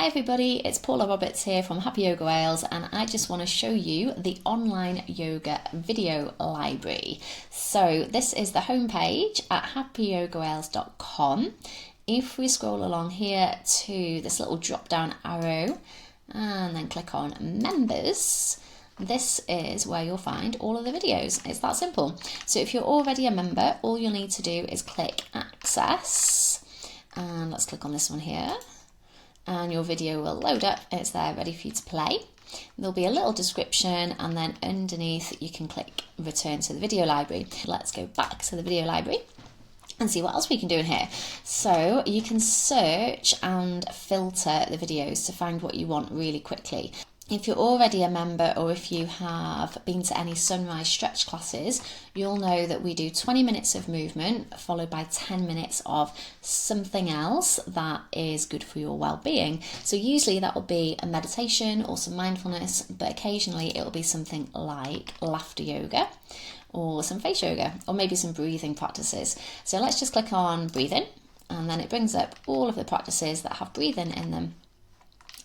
Hi everybody, it's Paula Roberts here from Happy Yoga Wales, and I just want to show you the online yoga video library. So this is the homepage at happyyogawales.com. If we scroll along here to this little drop down arrow and then click on members, this is where you'll find all of the videos. It's that simple. So if you're already a member, all you'll need to do is click access, and let's click on this one here, and your video will load up. It's there ready for you to play. There'll be a little description, and then underneath you can click return to the video library. Let's go back to the video library and see what else we can do in here. So you can search and filter the videos to find what you want really quickly. If you're already a member, or if you have been to any sunrise stretch classes, you'll know that we do 20 minutes of movement followed by 10 minutes of something else that is good for your well-being. So usually that will be a meditation or some mindfulness, but occasionally it will be something like laughter yoga or some face yoga, or maybe some breathing practices. So let's just click on breathing, and then it brings up all of the practices that have breathing in them.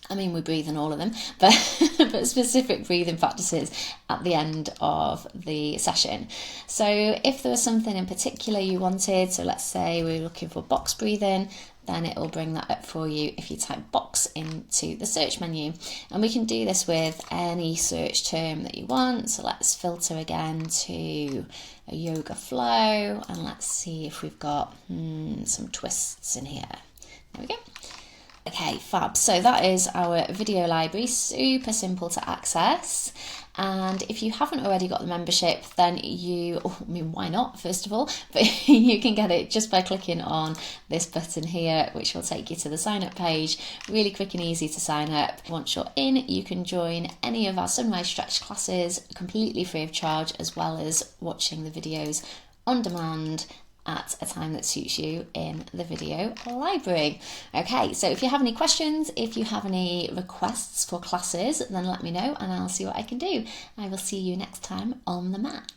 I mean, we breathe in all of them, but specific breathing practices at the end of the session. So if there was something in particular you wanted, so let's say we're looking for box breathing, then it will bring that up for you if you type box into the search menu. And we can do this with any search term that you want. So let's filter again to a yoga flow, and let's see if we've got some twists in here. There we go. Okay, fab. So that is our video library, super simple to access. And if you haven't already got the membership, then why not, first of all? But you can get it just by clicking on this button here, which will take you to the sign up page. Really quick and easy to sign up. Once you're in, you can join any of our sunrise stretch classes completely free of charge, as well as watching the videos on demand at a time that suits you in the video library. Okay, so if you have any questions, if you have any requests for classes, then let me know and I'll see what I can do. I will see you next time on the mat.